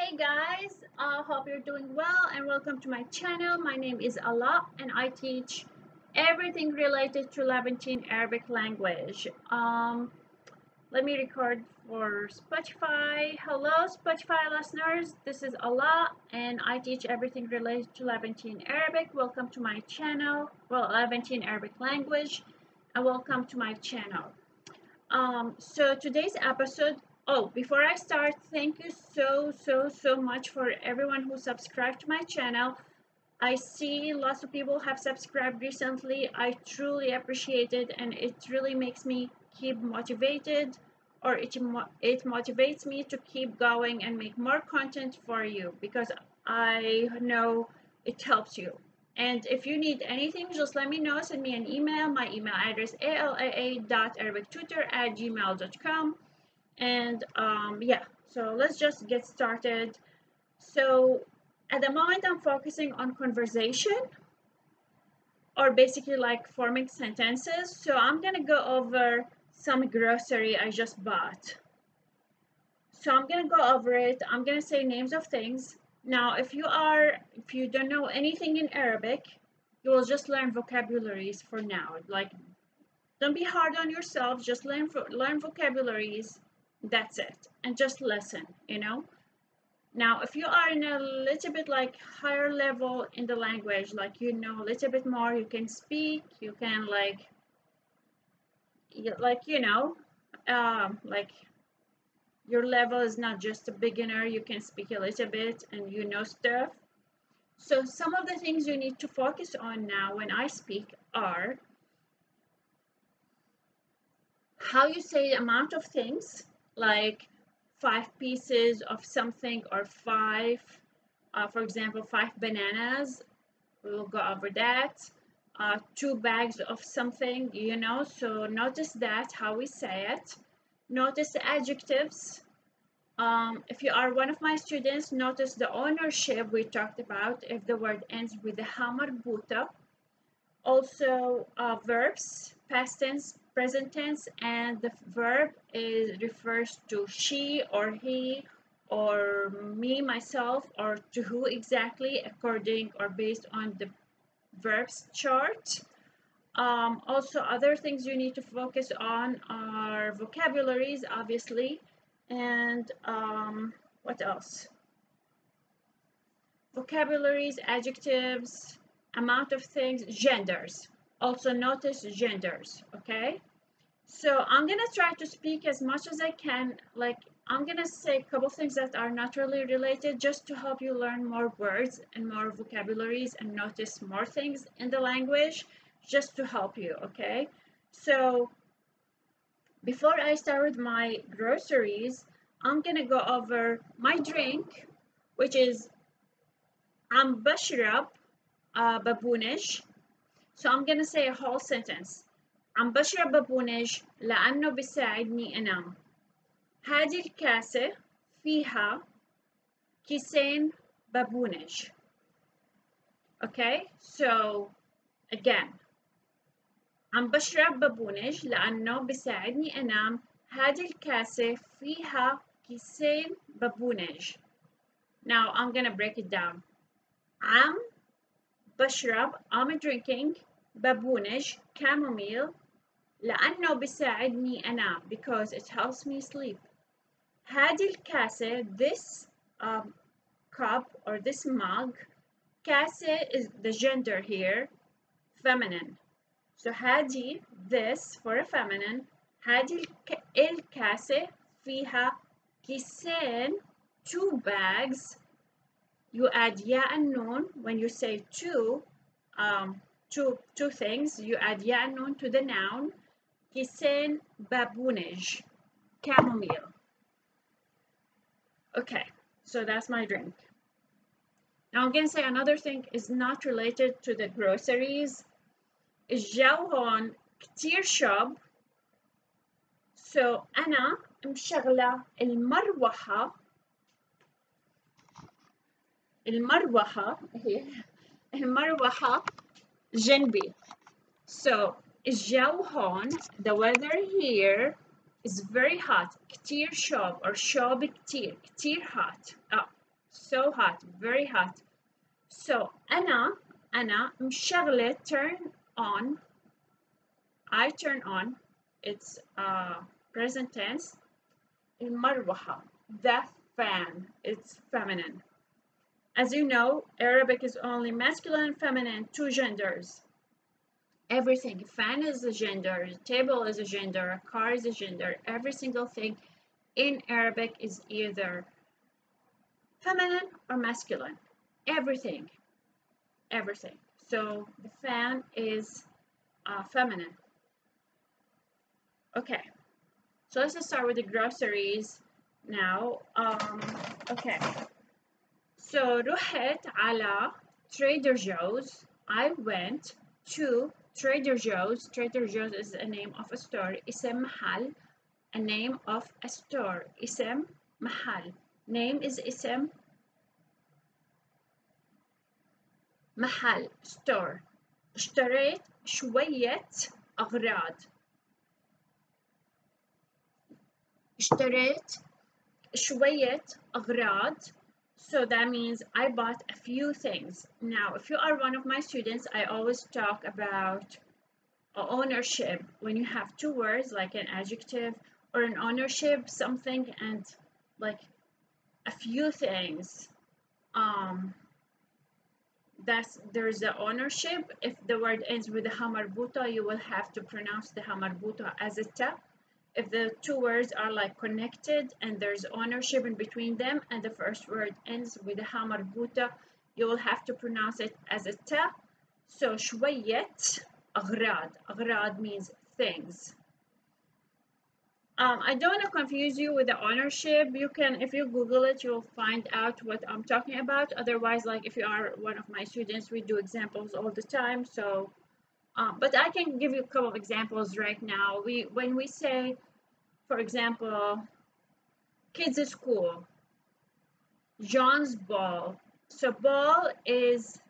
Hey guys, hope you're doing well and welcome to my channel. My name is Allah and I teach everything related to Levantine Arabic language. Let me record for Spotify. Hello Spotify listeners, this is Allah and I teach everything related to Levantine Arabic. Welcome to my channel, Levantine Arabic language, and welcome to my channel. So today's episode, before I start, thank you so much for everyone who subscribed to my channel. I see lots of people have subscribed recently. I truly appreciate it and it really makes me keep motivated, or it motivates me to keep going and make more content for you because I know it helps you. And if you need anything, just let me know. Send me an email. My email address alaa.arabictutor@gmail.com. And yeah, so let's just get started. So at the moment I'm focusing on conversation, or basically like forming sentences. So I'm gonna go over some grocery I just bought. So I'm gonna go over it. I'm gonna say names of things. Now if you don't know anything in Arabic, you will just learn vocabularies for now. Like, don't be hard on yourself, just learn vocabularies. That's it, and just listen, Now if you are in a little bit like higher level in the language, like a little bit more, you can speak, you can like your level is not just a beginner, you can speak a little bit and stuff. So some of the things you need to focus on now when I speak are how you say the amount of things, like 5 pieces of something, or 5, for example, 5 bananas. We will go over that. 2 bags of something, so notice that, how we say it. Notice the adjectives. If you are one of my students, notice the ownership we talked about if the word ends with the ha marbuta. Also verbs, past tense, present tense, and the verb refers to she or he or me, myself, or to who exactly, according or based on the verbs chart. Also other things you need to focus on are vocabularies, obviously, and what else? Vocabularies, adjectives, amount of things, genders. Also notice genders, okay? So I'm gonna try to speak as much as I can. Like, I'm gonna say a couple things that are not really related, just to help you learn more words and more vocabularies and notice more things in the language, just to help you, okay? So before I start with my groceries, I'm gonna go over my drink, which is عم بشرب بابونج. So I'm gonna say a whole sentence. عم بشرب بابونج لأنه بيساعدني أنام. هذه الكاسة فيها كيسين بابونج. Okay, so again. عم بشرب بابونج لأنه بيساعدني أنام. هذه الكاسة فيها كيسين بابونج. Now I'm gonna break it down. عم بشرب, I'm drinking, بابونج, chamomile, لأنه بيساعدني أنام, because it helps me sleep. هذه الكاسة, this cup or this mug, كاسة is the gender here, feminine. So هذه, this for a feminine. هذه الكاسة فيها كيسين, 2 bags. You add ya and noon when you say two things. You add ya and noon to the noun. كيسين بابونج, chamomile. Okay, so that's my drink. Now I'm gonna say another thing is not related to the groceries. الجو هون كتير شب. So أنا مشغلة المروحة جنبي. So الجو هون, the weather here is very hot. كتير شب, or شب كتير hot. so hot, very hot. So أنا مشغلة, turn on, I turn on, it's present tense. المروحه, the fan, it's feminine. As you know, Arabic is only masculine and feminine, two genders. Everything, fan is a gender, table is a gender, car is a gender. Every single thing in Arabic is either feminine or masculine. Everything. So the fan is feminine. Okay, so let's start with the groceries now. Okay, so رحت على Trader Joe's. I went to Trader Joe's. Trader Joe's is a name of a store. اسم محل, a name of a store. اسم محل. Name is اسم محل, store. اشتريت شويه أغراض. اشتريت شويه أغراض. So that means I bought a few things. Now, if you are one of my students, I always talk about ownership. When you have two words like an adjective or an ownership, something and like a few things, there's the ownership. If the word ends with a hamarbuta, you will have to pronounce the hamarbuta as a ta. If the two words are like connected and there's ownership in between them and the first word ends with a hamarbuta, you will have to pronounce it as a ta. So شوية أغراض. أغراض means things. I don't want to confuse you with the ownership. You can, if you Google it, you'll find out what I'm talking about. Otherwise, like if you are one of my students, we do examples all the time. So, but I can give you a couple of examples right now. When we say, for example, kids at school, John's ball. So ball is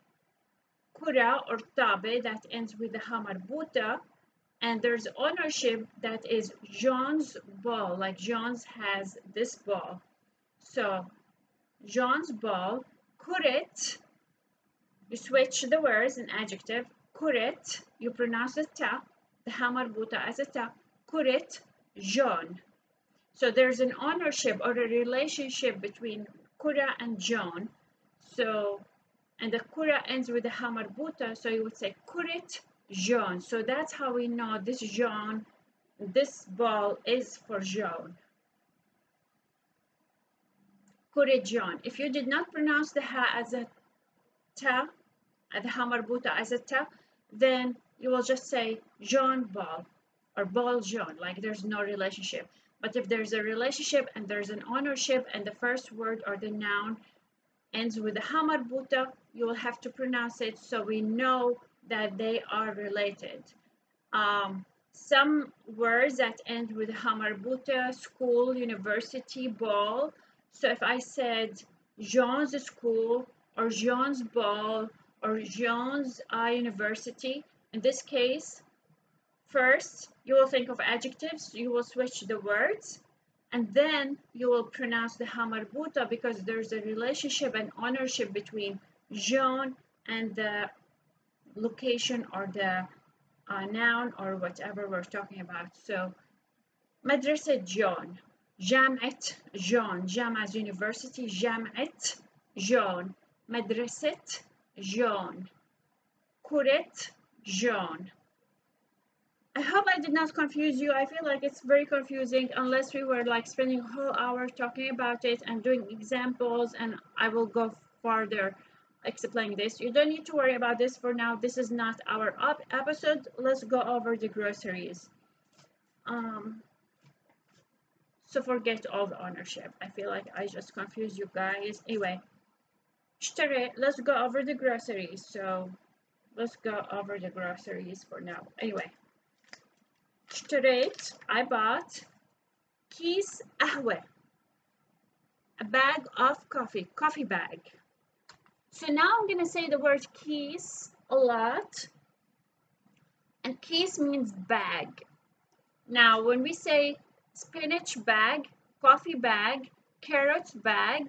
kura or tabe that ends with the hamarbuta. And there's ownership that is John's ball, like John's has this ball. So John's ball, kuret, you switch the words in adjective, kuret, you pronounce the ta, the hamarbuta as a ta, kuret, John. So there's an ownership or a relationship between kura and John. So, and the kura ends with the hamarbuta, so you would say kuret, John. So that's how we know this John, this ball is for John. Kuret John. If you did not pronounce the ha as a ta, the hamarbuta as a ta, then you will just say John ball or ball John, like there's no relationship. But if there's a relationship and there's an ownership and the first word or the noun ends with a hamarbuta, you will have to pronounce it so we know that they are related. Some words that end with hamarbuta, school, university, ball. So if I said Jean's school or Jean's ball or Jean's university, in this case, first you will think of adjectives, you will switch the words, and then you will pronounce the hamarbuta because there's a relationship and ownership between Jean and the location or the noun or whatever we're talking about. So مدرسه جون, جامعه جون, جامعه is university, جامعه جون, مدرسه جون, كرة جون. I hope I did not confuse you. I feel like it's very confusing unless we were like spending a whole hour talking about it and doing examples, and I will go farther explaining this. You don't need to worry about this for now. This is not our episode. Let's go over the groceries. So forget all the ownership. I feel like I just confused you guys. Anyway, اشترى, let's go over the groceries. So let's go over the groceries for now. Anyway, اشتريت, I bought كيس قهوه, a bag of coffee, coffee bag. So now I'm going to say the word keys a lot. And keys means bag. Now, when we say spinach bag, coffee bag, carrot bag,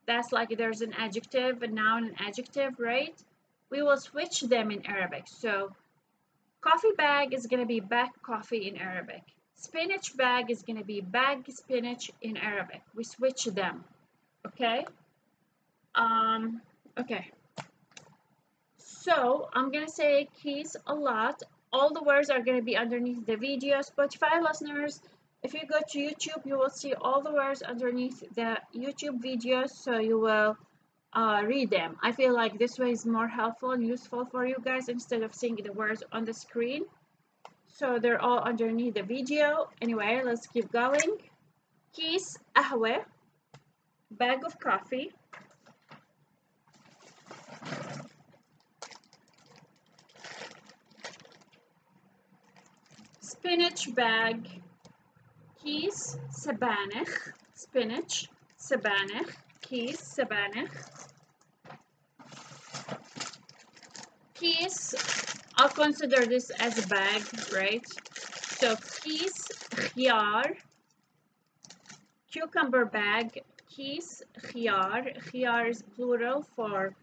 That's like there's an adjective, a noun, an adjective, right? We will switch them in Arabic. So coffee bag is going to be bag coffee in Arabic. Spinach bag is going to be bag spinach in Arabic. We switch them. Okay? Okay. So I'm going to say keys a lot. All the words are going to be underneath the video. Spotify listeners, if you go to YouTube, you will see all the words underneath the YouTube videos, so you will read them. I feel like this way is more helpful and useful for you guys instead of seeing the words on the screen. So they're all underneath the video. Anyway, let's keep going. كيس قهوة, bag of coffee. Spinach bag, كيس سبانخ, spinach, سبانخ, كيس سبانخ. كيس, I'll consider this as a bag, right? So كيس خيار, cucumber bag, كيس خيار. خيار is plural for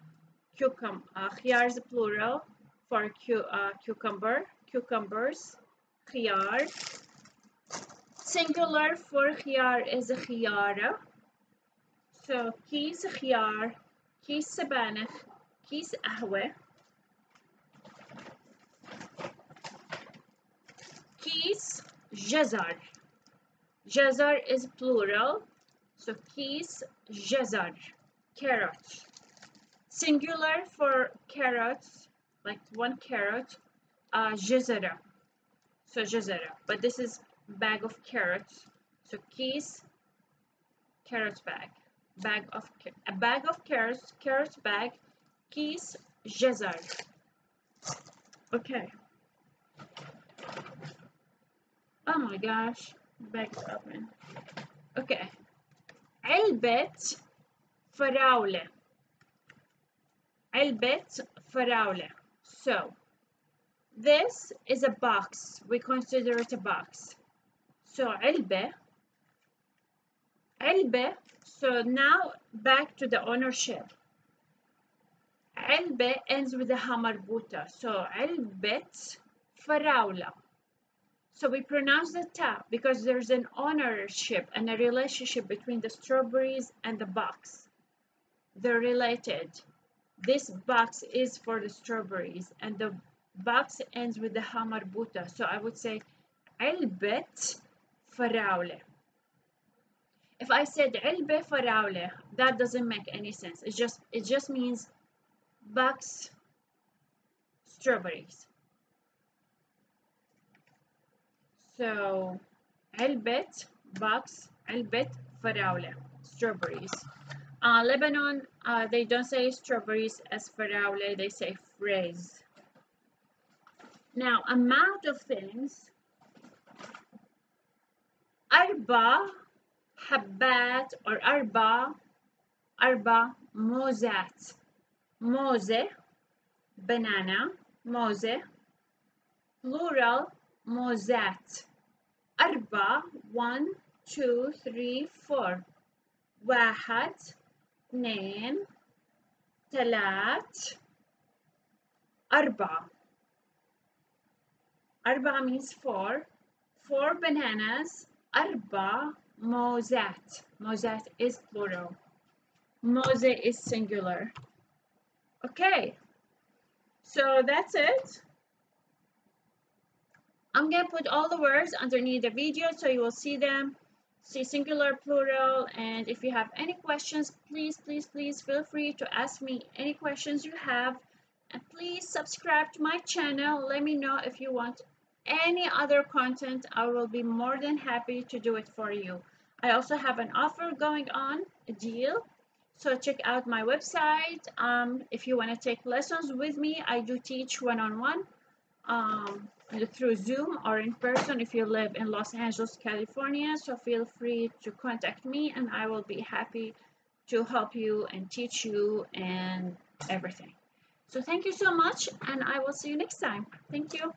خيار is plural for cucumbers. خيار. Singular for خيار is خياره. So كيس خيار, كيس سبانخ, كيس قهوة. كيس جزر. جزر is plural. So كيس جزر, carrot. Singular for carrots, like one carrot, جزرة. So جزرة, but this is bag of carrots. So كيس carrots bag, a bag of carrots bag, كيس جزر. Okay. Oh my gosh, bag is open. Okay. علبه فراوله. علبه فراوله. So this is a box. We consider it a box. So علبه. So now back to the ownership. علبه ends with the ها مربوطة. So علبه فراولة. So we pronounce the ta because there's an ownership and a relationship between the strawberries and the box. They're related. This box is for the strawberries and the box ends with the ha marbuta. So I would say علبة فراولة. If I said علبة فراولة, that doesn't make any sense. It just means box strawberries. So علبة box, علبة فراولة, strawberries. Lebanon, they don't say strawberries as فراولة, they say fraise. Now, amount of things. أربع حبات or أربع موزات. موزه, banana, موزه. Plural, موزات. أربع, 1, 2, 3, 4. واحد, 2, 3, 4. أربعة means 4. 4 bananas. أربع موزات. موزات is plural. موزه is singular. Okay, so that's it. I'm going to put all the words underneath the video so you will see them, see singular, plural, and if you have any questions, please feel free to ask me any questions you have, and please subscribe to my channel. Let me know if you want any other content. I will be more than happy to do it for you. I also have an offer going on, a deal. So check out my website. If you want to take lessons with me, I do teach one-on-one through Zoom or in person if you live in Los Angeles, California. So feel free to contact me and I will be happy to help you and teach you and everything. So thank you so much and I will see you next time. Thank you.